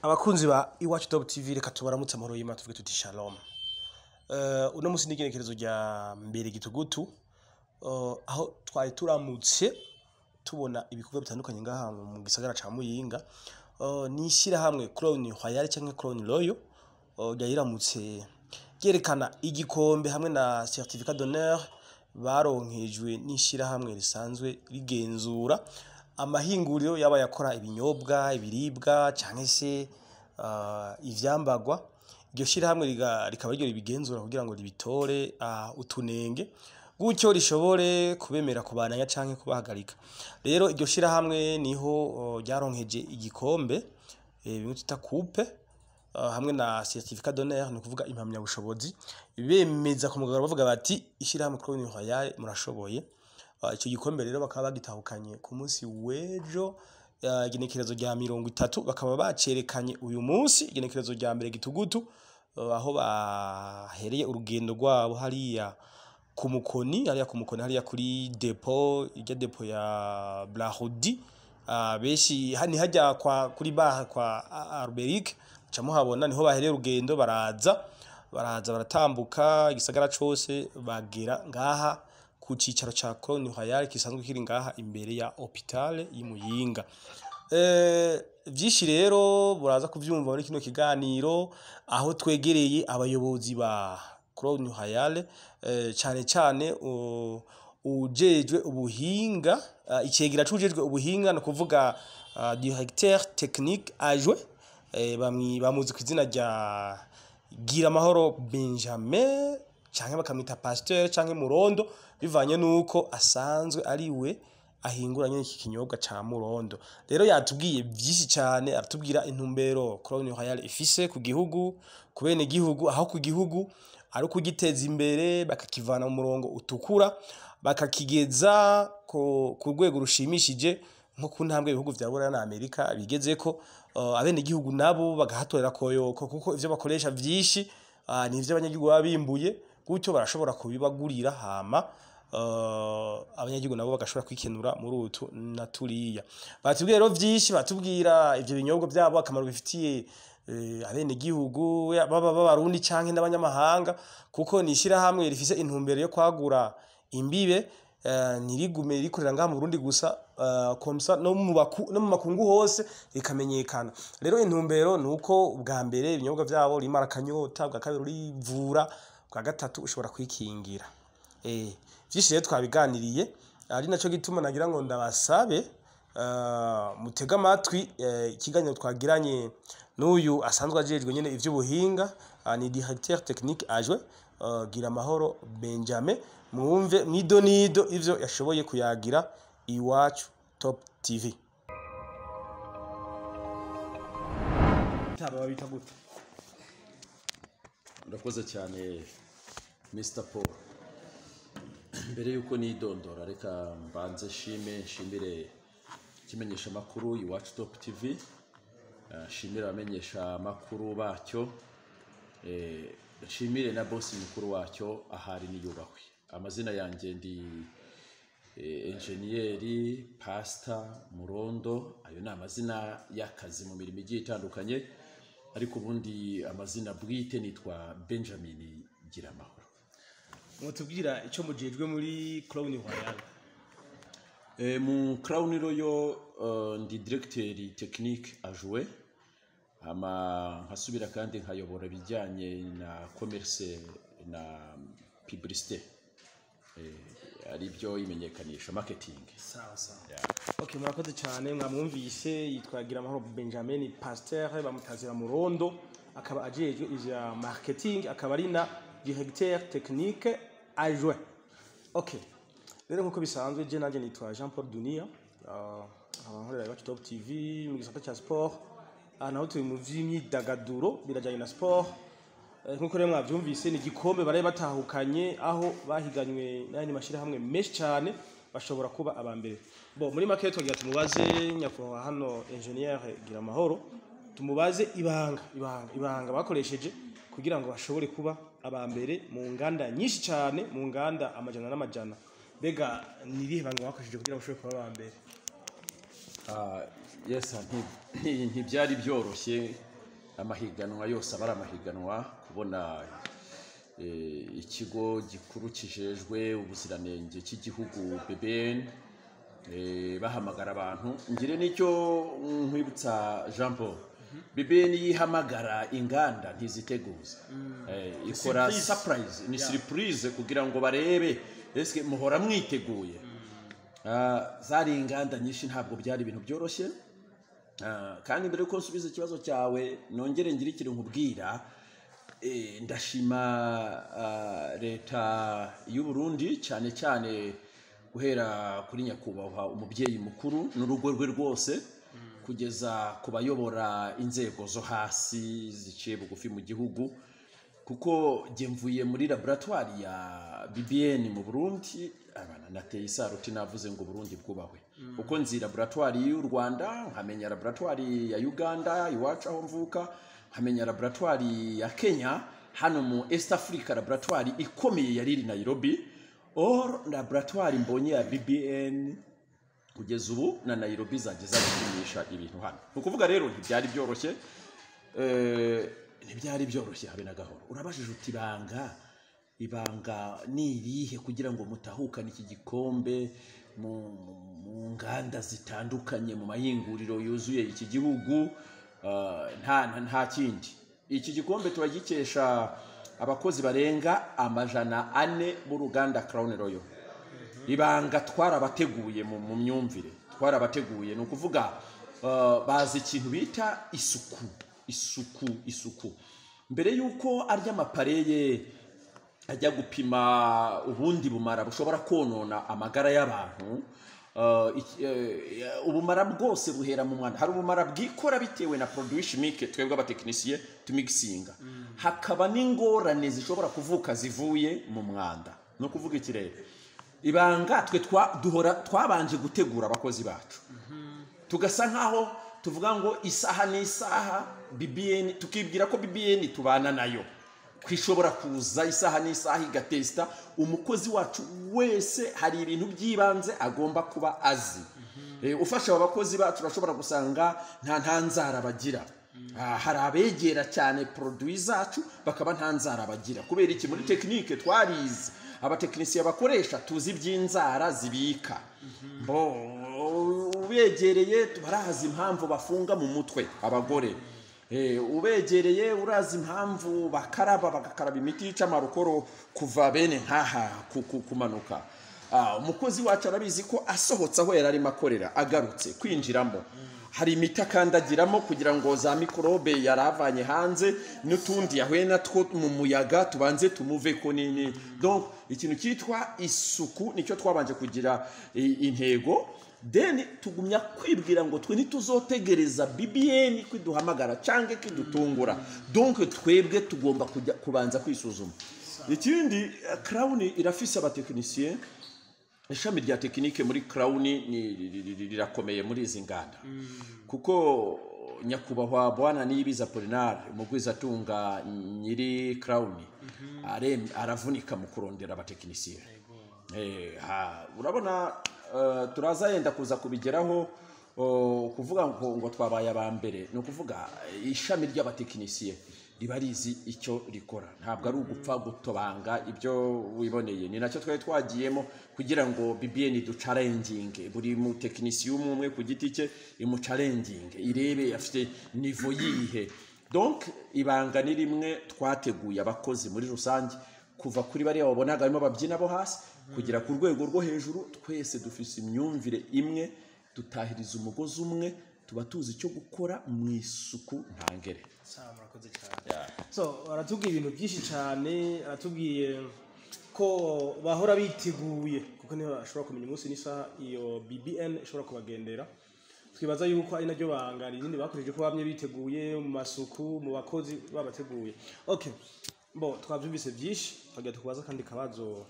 Abakunzi ba Iwacu Top TV reka tubaramutse amahoro y'Imana tuvuge tuti shalom. Uno musi n'igenekerezo rya mbere gitugutu aho twari turamutse tubona ibikorwa bitandukanye ngaha mu gisagara ca Muyinga. Nishira hamwe Crown Royal canke Crown Royal yayiramutse yerekana igikombe hamwe na certificat d'honneur baronkejwe n'ishira hamwe risanzwe rigenzura amahinguriro yaba yakora ibinyobwa ibiribwa canke se ivyambagwa. Iryo shira hamwe rikaba ryo ribigenzura kugira ngo ribitore utunenge gutyo rishobore kubemera kubananya canke kubahagarika. Rero iryo shira hamwe niho ryaronkeje igikombe bimwe twita coupe hamwe na certificat d'honneur, no kuvuga impamya bushobozi bemeza ku mugabo bavuga bati ishira hamwe Crown Royal murashoboye. Ico gikombe rero bakaba bagitahukanye ku munsi wejo igenekerezo rya 30 bakaba bacerekanye uyu munsi igenekerezo rya mbere gitugutu aho bahereye urugendo rwabo hariya ku Mukoni hariya kuri depot ya Blahudi beshi hani hajya kuri kwa Arberic camuhabona niho bahereye urugendo baraza baratambuka igisagara cose bagera ngaha ku cicaro ca Crown Royal kisanzwe kiri ngaha imbere ya hôpital y'Imuyinga. Vyishi rero buraza kuvyumva muri kino kiganiro aho twegereye abayobozi ba Crown Royal cyane ujejwe ubuhinga icegera cujejwe ubuhinga no kuvuga directeur technique adjoint bamuzi ku izina rya Giramahoro Benjamin canke bakamita pasteur canke Murondo bivanye nuko asanzwe ari we ahinguranye iki kinyobwa ca Murondo. Rero yatubwiye byinshi cyane aratubwira intumbero Crown Royal ifise ku gihugu kubene gihugu aho ku gihugu ari kugiteza imbere bakakivana mu murongo utukura bakakigeza ku rwego rushimishije nko ku ntambwe ibihugu vya Buraya na Amerika bigezeko. Abene gihugu nabo bagahatorera koyoko kuko ivyo bakoresha vyinshi nivyo abanyagihugu babimbuye gutyo barashobora kubibagurira hama abanyagihugu nabo bagashobora kwikenura muri utu naturiya. Batubwira rero vyinshi batubwira ivyo binyobwa byabo akamaro bifitiye abene gihugu baba barundi canke n'abanyamahanga kuko nishira hamwe rifise intumbero yo kwagura imbibe nirigume rikorera ngaha mu Burundi gusa komsa no mu makungu hose rikamenyekana. Rero intumbero nuko ubwa mbere ibinyobwa byabo rimara kanyota bwa kabiri rivura bwa gatatu ushobora kwikingira. Vyinshi rero twabiganiriye ari naco gituma nagira ngo ndabasabe mutega amatwi ikiganiro twagiranye n'uyu asanzwe ajejwe nyene ivy'ubuhinga ni directeur technique adjoint Giramahoro Benjamin mwumve nido ivyo yashoboye kuyagira Iwacu Top TV. Taba babita gute? Ndakoze cyane Mr Paul. Mbere yuko nidondora reka mbanze nshimire kimenyesha makuru Iwacu Top TV. Shimira abamenyesha makuru bacyo shimire na boss mukuru wacyo ahari niyubahwe. Amazina yanjye ndi engineer Pastor Murondo, ayo ni amazina y'akazi mu mirimo igiye itandukanye ariko ubundi amazina bwite nitwa Benjamin Giramahoro. Mutubwira ico mujejwe muri Crown Royal? Mu Crown Royal ndi directeur technique adjoint nkasubira kandi nkayobora bijyanye na commerce na publicité ari byo imenyekanisha marketing. Sawa. Okay, murakoze cyane mwamwumvise yitwa Giramahoro Benjamin pasteur bamutazira Murondo akaba ajejwe ivya marketing akaba ari na directeur technique adjoint. Okay, rero nkuko bisanzwe je nanje nitwa Jean Paul Dunia abankorera Iwacu Top TV mu gisata cya sport naho turi mu vy'imyidagaduro birajanye na sport. Nkuko rero mwavyumvise ni gikombe baraye batahukanye aho bahiganywe n'ayandi mashira hamwe meshi cyane bashobora kuba abambere. Muri make twagira tumubaze nyakubahwa hano engineer Giramahoro tumubaze ibanga bakoresheje kugira ngo bashobore kuba abambere mu nganda nyinshi cyane mu nganda amajana n'amajana. Bega nirihe banga bakoresheje kugira ngo bashobore kuba abambere? Yes, ntibyari byoroshye amahiganwa yose aba ari amahiganwa kubona ikigo gikuru kijejwe ubuziranenge cy'igihugu BBN bahamagara abantu ngire nicyo nkwibutsa Jean Paul BBN yihamagara inganda ntiziteguza ikora surprise ni surprise kugira ngo barebe eske muhora mwiteguye zari inganda nyinshi ntabwo byari ibintu byoroshye kandi mbere ko nsubiza ikibazo cyawe nongere ngira ikintu nkubwira ndashima leta y'u Burundi cyane cyane guhera kuri nyakubahwa umubyeyi mukuru n'urugo rwe rwose kugeza ku bayobora inzego zo hasi ziciye bugufi mu gihugu kuko mvuye muri laboratoire ya BBN mu Burundi abana nateye isaruti navuze ngo Burundi bwubahwe kuko nzi laboratoire y'u Rwanda nkamenya laboratoire ya Uganda iwacu aho mvuka nkamenya laboratoire ya Kenya hano mu East Africa laboratoire ikomeye yari Nairobi or laboratoire mbonye ya BBN kugeza ubu na Nairobi zageza gupimisha ibintu hano ukuvuga rero ntibyari byoroshye habe na gahoro urabajije uti ibanga ni irihe kugira ngo mutahukane iki gikombe mu nganda zitandukanye mu mahinguriro yuzuye iki gihugu nta kindi iki gikombe turagikesha abakozi barenga 400 b'uruganda Crown Royal ibanga twarabateguye mu myumvire twarabateguye no kuvuga bazi ikintu bita isuku mbere yuko arya amapareye ajya gupima ubundi bumara bushobora konona amagara y'abantu ubumara bwose buhera mu mwanda hari ubumara bwikora bitewe na produit chimique twebwe abatekinisiye tumixiinga hakaba n'ingorane zishobora kuvuka zivuye mu mwanda no kuvuga ikirere ibanga twe twabanje gutegura abakozi bacu tugasa nkaho tuvuga ngo isaha n'isaha BBN tukibwira ko BBN tubana nayo kwishobora kuza isaha n'isaha igatesta umukozi wacu wese hari ibintu byibanze agomba kuba azi ufasha abakozi bacu bashobora gusanga nta nzara bagira hari abegera cyane produit zacu bakaba nta nzara bagira kubera iki muri technique twarize abatekinisiye bakoresha tuzi by'inzara zibika ubegereye barahaza impamvu bafunga mu mutwe abagore ubegereye urazi impamvu bagakaraba imiti yica amarukoro kuva bene nkaha kumanuka umukozi wacu arabizi ko asohotse aho yari arimo akorera agarutse kwinjiramo hari imiti akandagiramo kugira ngo za mikorobe yaravanye hanze n'utundi yahuye natwo mu muyaga tubanze tumuve ko nini donc ikintu cyitwa isuku nicyo twabanje kugira intego then tugumya kwibwira ngo twe nituzotegereza BBN kwiduhamagara canke kidutungura donc twebwe tugomba kujya kubanza kwisuzuma ikindi Crown irafise abatekinisien ishami rya tekinike muri Crown rirakomeye muri izi nganda kuko nyakubahwa bwana Niyibiza Polinar umugwiza tunga nyiri Crown aravunika mu kurondera abatekinisien urabona turaza yenda kuza kubigeraho kuvuga ngo twabaye abambere no kuvuga ishami ry'abatekinisien ribarizi icyo rikora ntabwo ari ugupfa gutobanga ibyo wiboneye ni nacyo twari twagiyemo kugira ngo BBN du challenging buri mu tekinisien umwe ku giti cye imu challenging irebe afite niveau yihe donc ibanga ni rimwe twateguye abakozi muri rusange kuva kuri bari babonaga arimo babyina bo hasi kugira ku rwego rwo hejuru twese dufise imyumvire imwe tutahiriza umugozi umwe tuba tuzi icyo gukora mu isuku ntangere murakoze cyane so aratubwiye ibintu byinshi cyane aratubwiye ko bahora biteguye kuko niho ashobora kumenya umunsi n'isaha iyo BBN ishobora kubagendera twibaza yuko ari naryo banga rinini bakoresheje ko bamye biteguye mu masuku mu bakozi babateguye okay twabyumvise byinshi twagiye tukubaza kandi kabazo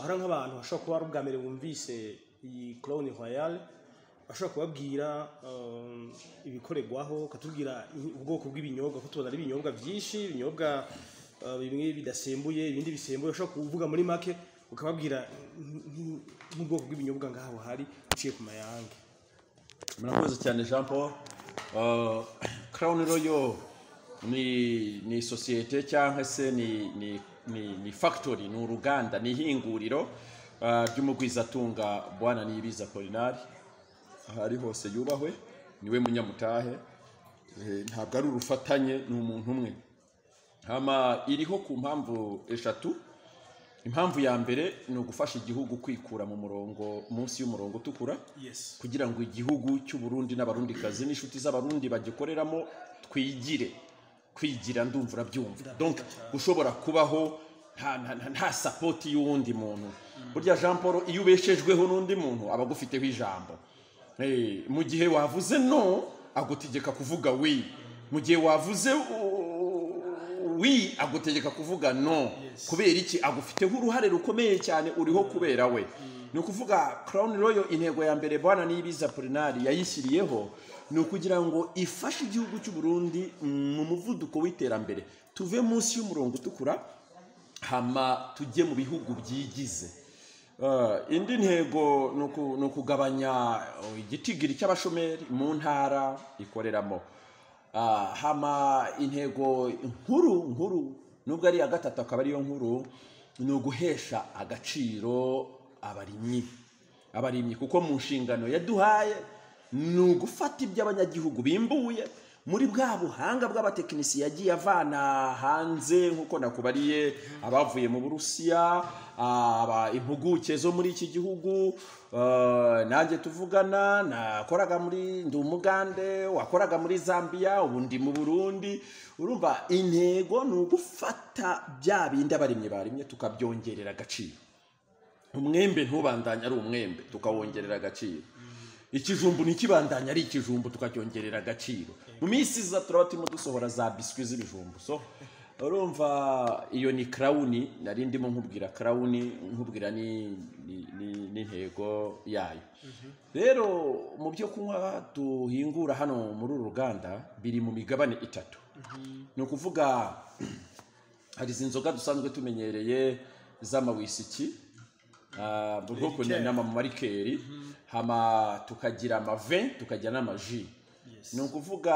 hari nk'abantu bashobora kuba ari ubwa mbere bumvise iyi Crown Royal bashobora kubabwira ibikorerwaho katubwira ubwoko bw'ibinyobwa ko tubona ari ibinyobwa byinshi ibinyobwa bimwe bidasembuye ibindi bisembuye bashobora kuvuga muri make ukababwira nk'ubwoko bw'ibinyobwa ngaho hari uciye ku mayange murakoze cyane Jean Paul Crown Royal ni sosiyete cyangwa se ni factory, ni uruganda, ni ihinguriro ry'umugwizatunga Bwana Niyibizi Apollinaire. Ahari hose yubahwe, niwe munyamutahe, ntabwo ari urufatanye, ni umuntu umwe. Hama iriho ku mpamvu eshatu. Impamvu ya mbere ni ugufasha igihugu kwikura mu murongo, munsi y'umurongo utukura, kugira ngo igihugu cy'u Burundi n'abarundikazi n'inshuti z'abarundi bagikoreramo kwigira ndumvura byumva. Donc gushobora kubaho nta support y'uwundi muntu. Burya Jean Paul, iyo ubeshejweho n'undi muntu aba agufiteho ijambo. Mu gihe wavuze no agutegeka kuvuga oui, mu gihe wavuze oui agutegeka kuvuga no. Kubera iki? Agufiteho uruhare rukomeye cyane, uriho kubera we. Ni ukuvuga Crown Royal intego ya mbere Bwana Niyibizi Apollinaire yayishyiriyeho ni ukugira ngo ifashe igihugu cy'u Burundi mu muvuduko w'iterambere, tuve munsi y'umurongo utukura hama tujye mu bihugu byigize. Indi ntego ni ukugabanya igitigiri cy'abashomeri mu ntara ikoreramo. Hama intego nkuru nubwo ari ya gatatu akaba ariyo nkuru, ni uguhesha agaciro abarimyi, kuko mu nshingano yaduhaye ni ugufata iby'abanyagihugu bimbuye muri bwa buhanga bw'abatekinisiye yagiye avana hanze, nk'uko nakubariye abavuye mu Burusiya, impuguke zo muri iki gihugu. Nanjye tuvugana nakoraga ndi Umugande, wakoraga muri Zambia, ubundi mu Burundi. Urumva intego ni ugufata bya bindi abarimye barimye tukabyongerera agaciro. Umwembe ntubandanye ari umwembe, tukawongerera agaciro. Ikijumbu nikibandanya ari ikijumbu, tukacyongerera agaciro. Mu minsi iza turaba turimo dusohora za biswi z'ibijumbu. So urumva iyo ni Crown, nari ndimo nkubwira Crown, nkubwira n'intego yayo. Rero mu byo kunywa duhingura hano muri uru ruganda biri mu migabane itatu. Ni ukuvuga hari izi nzoga dusanzwe tumenyereye z'amawisiki, bwoko n'amamarikeri, hama tukagira amavin, tukagira n'amaji. Ni ukuvuga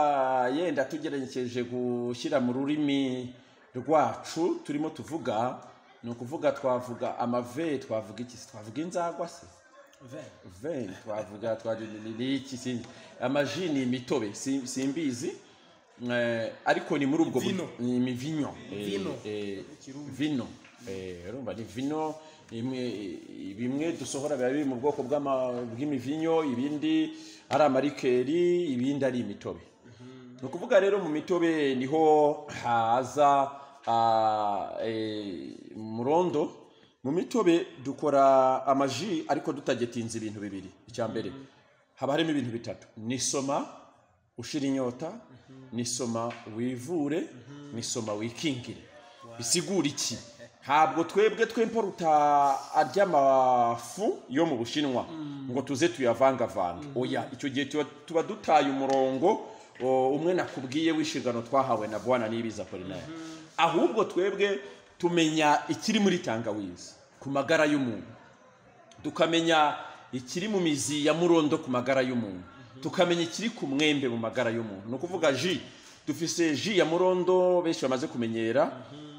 yenda tugerekeje gushyira mu rurimi rwacu turimo tuvuga, ni ukuvuga twavuga amave, twavuga iki? Twavuga inzagwa se? Vin, twavuga iki? Amaji ni imitobe, simbizi, ariko ni muri ubwo ni vino. Vino. Urumva ni vino, bimwe dusohora biba biri mu bwoko bw'imivinyo, ibindi ari amarikeri, ibindi ari imitobe. Ni ukuvuga rero mu mitobe niho haza murondo. Mu mitobe dukora amaji ariko tutagetinze ibintu bibiri. Icya mbere haba harimo ibintu bitatu: nisoma ushira inyota, nisoma wivure, nisoma wikingire. Bisigura iki? Ntabwo twebwe twemporuta ary'amafu yo mu Bushinwa ngo tuze tuyavangavanga. Oya, icyo gihe tuba dutaye umurongo umwe nakubwiye w'inshingano twahawe na Bwana Niyibizi Apollinaire. Ahubwo twebwe tumenya ikiri muri tangawizi ku magara y'umuntu, tukamenya ikiri mu mizi ya murondo ku magara y'umuntu, tukamenya ikiri ku mwembe mu magara y'umuntu. Ni ukuvuga ji, dufise ji ya murondo benshi bamaze kumenyera,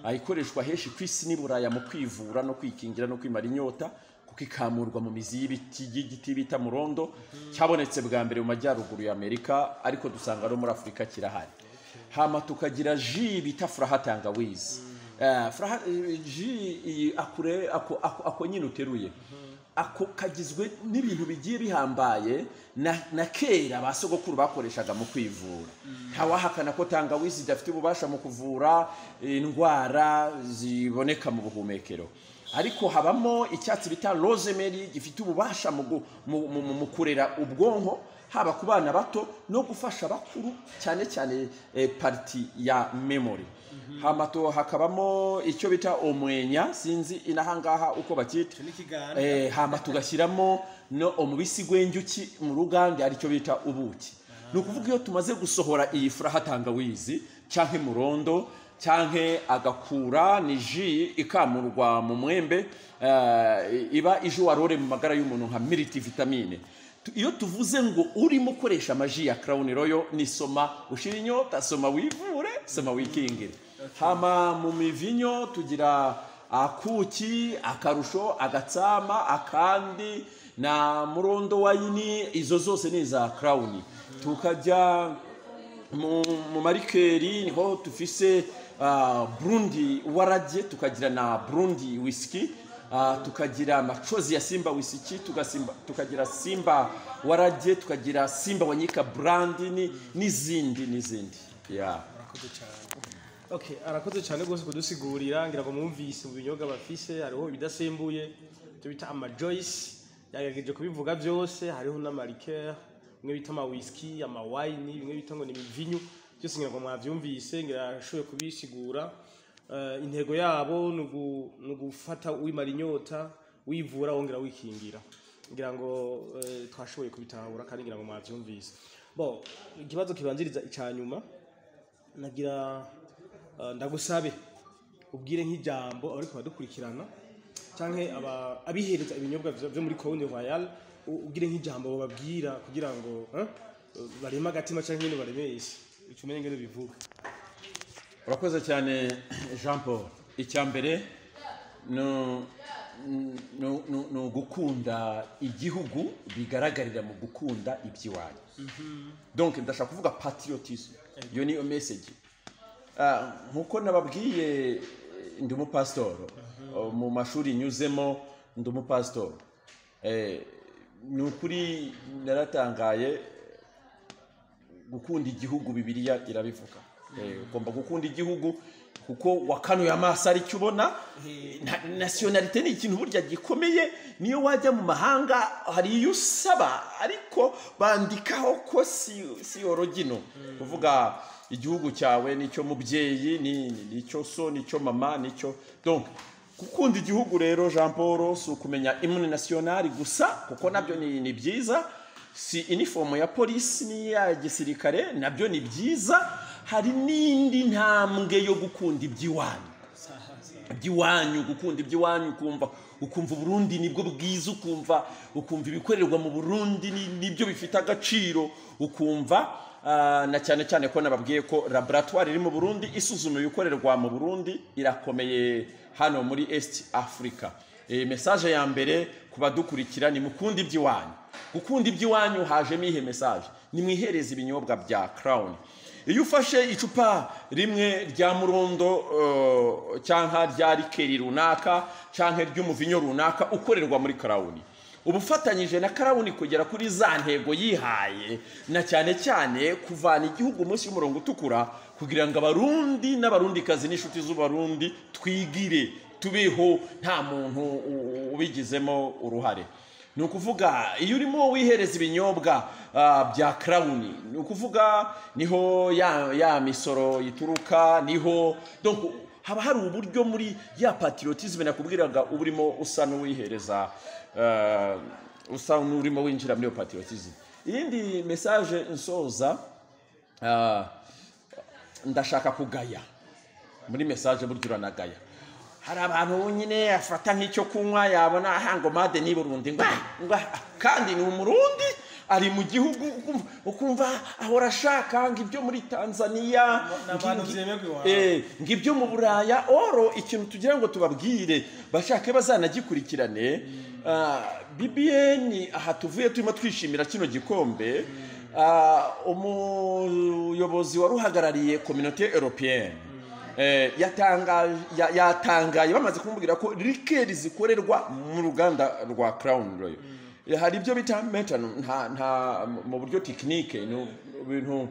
ayikoreshwa henshi ku isi n'i Buraya mu kwivura no kwikingira no kwimara inyota, kuko ikamurwa mu mizi y'igiti bita murondo. Cyabonetse bwa mbere mu majyaruguru ya Amerika, ariko dusanga no muri Afurika kirahari. Hama tukagira ji bita furaha tangawizi. Ji ako nyine uteruye, ako kagizwe n'ibintu bigiye bihambaye na kera basogokuru bakoreshaga mu kwivura. Ntawahakana ko tangawizi idafite ububasha mu kuvura indwara ziboneka mu buhumekero, ariko habamo icyatsi bita rosemary gifite ububasha mu kurera ubwonko, haba ku bana bato no gufasha bakuru, cyane cyane parti ya memory. Hamato hakabamo icyo bita omwenya, sinzi inahangaha uko bakita. Hama tugashyiramo no omubisi gwenjuki mu ruganda ari cyo bita ubuki. Nukuvuga iyo tumaze gusohora iyi furaha tangawizi cyanke murondo cyanke agakura ni ji ikamurwa mu mwembe, iba ijuwarore mu magara y'umuntu nka multivitamine. Iyo tuvuze ngo urimo ukoresha amaji ya Crown Royal, ni soma ushira inyota, soma wivure, soma wikingire. Hama mu mivinyo tugira akuki, akarusho, agatsama, akandi na murondo wayini, izo zose ni za Crown. Tukajya mu marikeri niho tufise Burundi warage, tukagira na Burundi whisky, tukagira machozi ya Simba whisky, tukagira Simba warage, tukagira Simba wanyika brandi n'izindi. Yeah. Okay, arakoze cyane gose kudusigurira ngira ngo mwumvise mu binyobwa bafise hariho ibidasembuye byo bita ama Joyce yagerageje kubivuga byose, hariho n'amarikeri bimwe bita ama whisky, ama wine, bimwe bita ngo ni imivinyo, byose ngira ngo mwavyumvise, ngira ashoboye kubisigura. Intego yabo nugufata wimara inyota, wivura wongera wikingira, ngira ngo twashoboye kubitahura kandi ngira ngo mwavyumvise. Bon, ikibazo kibanziriza icanyuma nagira ndagusabe ubwire nk'ijambo ariko badukurikirana canke abihereza ibinyobwa byo muri Crown Royal, ubwire nk'ijambo bababwira kugira ngo barema agatima canke nyine baremeshe icumenye ngene bivuga. Urakoze cyane Jean Paul. Icyambere no gukunda igihugu bigaragarira mu gukunda ibyiwanyu. Donc ndashaka kuvuga patriotisme. Yo ni message. Nkuko nababwiye ndi umupasitoro, mu mashuri nyuzemo ndi umupasitoro. Nukuri naratangaye gukunda igihugu Bibiliya irabivuga. Ugomba gukunda igihugu kuko wakanuye amaso ari cyo ubona. Nationalite ni ikintu burya gikomeye, niyo wajya mu mahanga hari iyo usaba ariko bandikaho ko si origino. Kuvuga igihugu cyawe nicyo mubyeyi, nicyo so, nicyo mama, nicyo. Donc gukunda igihugu rero Jean Paul si ukumenya hymne national gusa kuko nabyo ni byiza, si uniform ya polisi ni ya gisirikare nabyo ni byiza, hari n'indi ntambwe yo gukunda ibyiwanyu. Gukunda ibyiwanyu, ukumva Burundi nibwo bwiza, ukumva ibikorerwa mu Burundi nibyo bifite agaciro, ukumva na cyane ko nababwiye ko laboratoire iri mu Burundi isuzuma ibikorerwa mu Burundi irakomeye hano muri East Africa. Message ya mbere kubadukurikira ni mukunda ibyiwanyu. Gukunda ibyiwanyu hajemo ihe message, ni mwihereza ibinyobwa bya Crown. Iyo ufashe icupa rimwe rya murondo cyangwa rya rikeri runaka cyangwa ry'umuvinyo runaka ukorerwa muri Crown, ubufatanyije na Crown kugera kuri za ntego yihaye, na cyane kuvana igihugu munsi y'umurongo utukura kugira ngo abarundi n'abarundikazi n'inshuti z'ubarundi twigire tubeho nta muntu ubigizemo uruhare. Ni ukuvuga iyo urimo wihereza ibinyobwa bya Crown, ni ukuvuga niho ya misoro yituruka, niho donc haba hari uburyo muri ya patriotisme nakubwiraga uburimo usa n'uwihereza, usa n'urimo winjira muri patriotisme. Iyindi message nsoza, ndashaka kugaya muri message buryo uranagaya. Hari abantu nyine afata nk'icyo kunywa yabona hango made ni Burundi kandi ni umurundi ari mu gihugu, ukumva ahora ashaka ngibyo muri Tanzania, ngibyo mu Buraya. Oro ikintu tugira ngo tubabwire bashake bazanagikurikirane. BBN aha tuvuye turimo twishimira kino gikombe. Umuyobozi waruhagarariye communauté européenne yatangaye bamaze kumubwira ko rikeri zikorerwa mu ruganda rwa Crown Royal hari ibyo bita metano nta mu buryo technique no bintu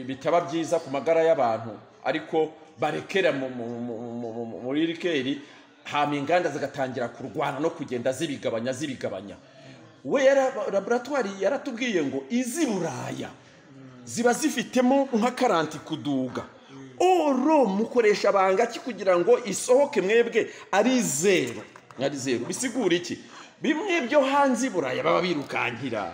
bitaba byiza ku magara y'abantu, ariko barekera mu rikeri hama inganda zigatangira kurwana no kugenda zibigabanya. We laboratoire yaratubwiye ngo izi Buraya ziba zifitemo nka 40 kuduga. Oro mukoresha bangaki kugira ngo isohoke mwebwe ari zero. Bisigura iki? Bimwe byo hanze Buraya baba birukankira.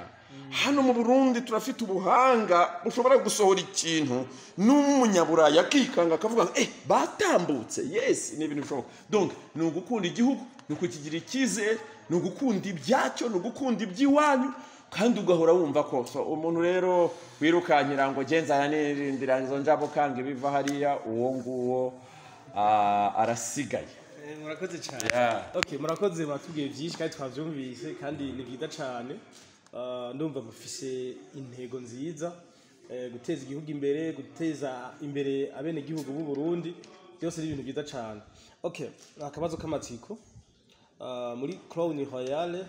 Hano mu Burundi turafite ubuhanga bushobora gusohora ikintu n'umunyaburaya akikanga akavuga batambutse. Yes, ni ibintu bishoboka. Donc ni ugukunda igihugu, ni ukukigira icyizere, ni ugukunda ibyacyo, ni ugukunda ibyiwanyu, kandi ugahora wumva ko so umuntu rero wirukankira ngo genza yanirindira izo njabo kanga biva hariya uwo nguwo arasigaye. Murakoze cyane. Okay, murakoze batubwiye byinshi kandi twavyumvise kandi ni byiza cyane. Ndumva mufise intego nziza guteza igihugu imbere, guteza imbere abene gihugu b'u Burundi, byose ari ibintu byiza cyane. Okay, akabazo k'amatsiko muri Crown Royale,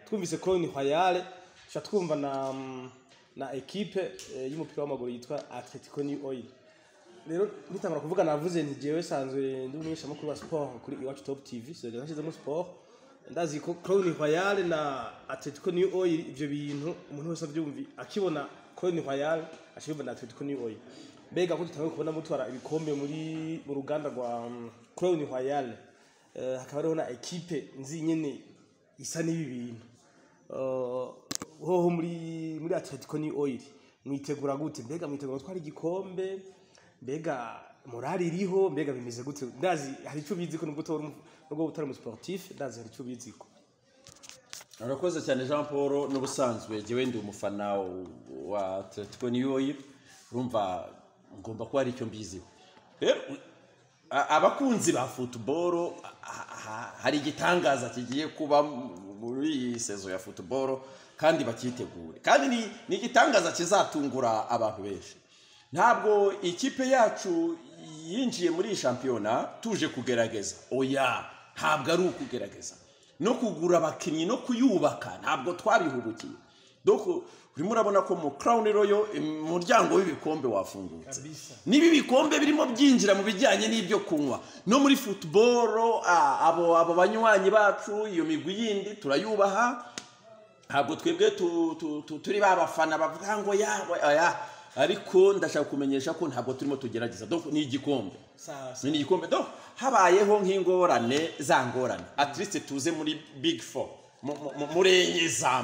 twumvise Crown Royale twumva na equipe y'umupira w'amaguru yitwa Atletico New Oil. Rero nitangura kuvuga navuze nti jewe sanzwe ndi umunyesha makuru wa sport kuri Iwacu Top TV, so nashize mu sport ndazi ko Crown Royale na Atletico New Oil ivyo bintu umuntu wese avyumvi akibona Crown Royale ashibona na Atletico New Oil. Mbega ko tutangiye kubona mutwara ibikombe mu ruganda rwa Crown Royale, hakaba hariho na equipe nzi nyene isa n'ibi bintu hoho muri Atletico New Oil mwitegura gute? Mbega mwitegura twari igikombe? Mbega morali iriho? Mbega bimeze gute? Ndazi hari ico bizi ko nubwo utari mu sportif, ndazi hari ico bizi ko. Urakoze cyane Jean Paul, n'ubusanzwe jewe ndi umufana wa Atletico New Oil, urumva ngomba ko hari icyo mbiziho. Rero abakunzi ba football hari igitangaza kigiye kuba muri iyi sezo ya football kandi bakitegure, kandi ni igitangaza kizatungura abantu benshi. Ntabwo ikipe yacu yinjiye muri shampiyona tuje kugerageza, oya, ntabwo ari ukugerageza no kugura abakinnyi no kuyubaka, ntabwo twabihubukiye. Doko urimo urabona ko mu Crown Royal umuryango w'ibikombe wafungutse, nibi bikombe birimo byinjira mu bijyanye n'ibyo kunywa. No muri football abo banywanyi bacu iyo migwi yindi turayubaha, ntabwo twebwe turi babafana bavuga ngo ya, ariko ndashaka kumenyesha ko ntabwo turimo tugerageza. Donc ni igikombe, ni igikombe. Donc habayeho nk'ingorane zangorane, at least tuze muri big four muri enye za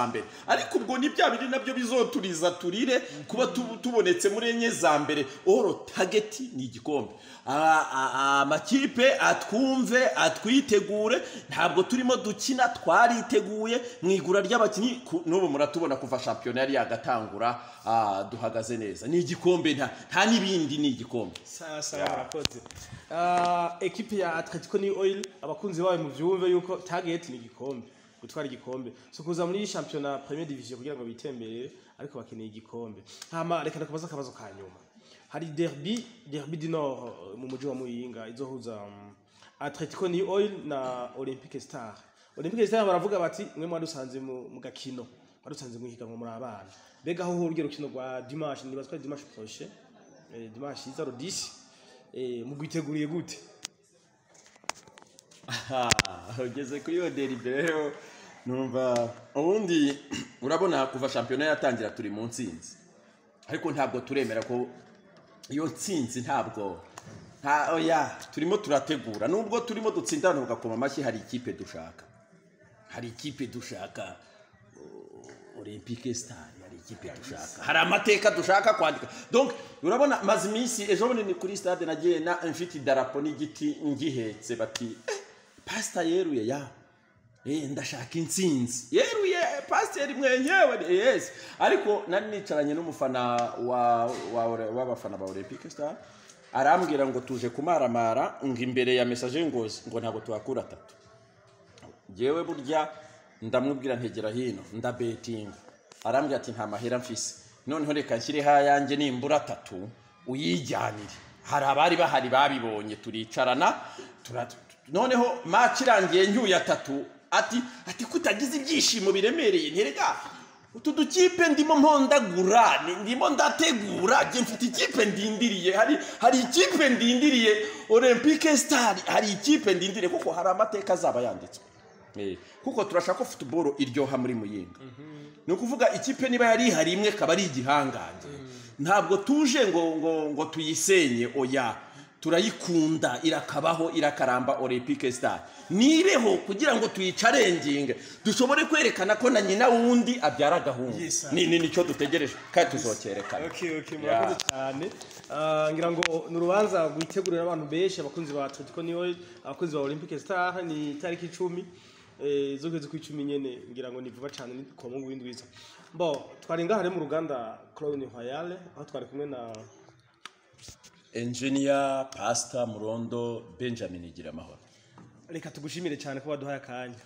mbere, ariko ubwo ni bya biri nabyo bizoturiza turire kuba tubonetse muri enye za mbere. Oro target ni igikombe. Amakipe atwumve, atwitegure, ntabwo turimo dukina, twariteguye mwigura ry'abakinyi. N'ubu muratubona kuva championnat yari yagatangura duhagaze neza. Ni igikombe, nta nibindi, ni igikombe. Sasa murakoze. Equipe ya Atletico New Oil abakunzi bawe mu vyumve yuko target ni igikombe, gutwara igikombe, so kuza muri championnat Premier Division kugira ngo bitemberere, ariko bakeneye igikombe. Hama reka ndakubaza akabazo ka nyuma. Hari derby du Nord mu muji wa Muyinga izohuza Atletico New Oil na Olympique Star. Olympique Star baravuga bati mwe mwadusanze mu gakino, mwadusanze mu higanwa muri abana. Mbega aho urugero rukino rwa dimanche, nibazwa dimanche prochain, dimanche izaro 10, mugwiteguriye gute? Ugeze kuri yo derby rero numva ubundi urabona kuva championnat yatangira turi mu ntsinzi, ariko ntabwo turemera ko iyo ntsinzi ntabwo oya, turimo turategura. Nubwo turimo dutsindana ugakoma amashyi, hari ikipe dushaka Olympique Star, hari ikipe dushaka, hari amateka dushaka kwandika. Donc urabona maze iminsi ejo bundi ni kuri stade nagiye na mfite idarapo n'igiti ngihetse, bati pastor yeruye ya ndashaka intsinzi, yeruye pastor mwenyewe, yes. Ariko nari nicaranye n'umufana w'abafana ba Olympique Star, arambwira ngo tuje kumaramara, ngo imbere ya message ngo ntabwo tuhakura 3. Jewe burya ndamubwira ntegera hino ndabetinga, arambwira ati nta mahera mfise, noneho reka nshyire hayange nimbura 3 uyijyanire. Hari abari bahari babibonye, turicarana noneho match irangiye nyuya 3, ati kutagize ibyishimo biremereye. Nterega utu dukipe ndimo mpondagura, ndimo ndategura, je mfite ikipe ndindiriye, hari ikipe ndindiriye Olympique Star, hari ikipe ndindiriye kuko hari amateka azaba yanditswe. Kuko turashaka ko football iryoha muri Muyinga. Ni ukuvuga ikipe niba yari hari imwe kaba ari igihanganje, ntabwo tuje ngo tuyisenye, oya, turayikunda, irakabaho, irakaramba Olympique Star. Nibeho kugira ngo tuyicarenginge, dushobore kwerekana ko na nyina wundi abyara gahungu. Ni cyo dutegereje kandi tuzokerekana. Okay, murakoze cyane. Ngira ngo nurubanza gwitegurira abantu benshi, abakunzi ba Atletico New Oil, abakunzi ba Olympique Star, ni tariki 10 zogeze ku 10 nyene ngira ngo ni vuba cyane ni ku mungu w'indwiza bo twari ngaha mu ruganda Crown Royal aho twari kumwe na Engineer Pastor Murondo Benjamin Giramahoro. Reka tugushimire cyane ko baduhaye akanya.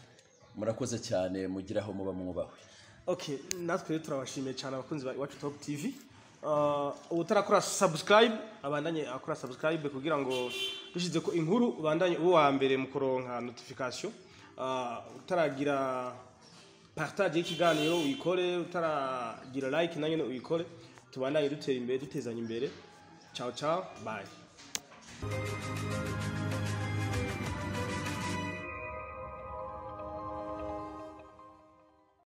Murakoze cyane mugiraho muba mwubawe. Okay, natwe turabashimiye cyane abakunzi ba Iwacu Top TV. Utarakora subscribe abandanye akora subscribe kugira ngo dushize ko inkuru ubandanye uwa mbere mu kuronka notification. Utaragira partage ikiganiro uyikore, utaragira like nanyo uyikore, tubandanye dutera imbere dutezanya imbere. Ciao ciao, bye.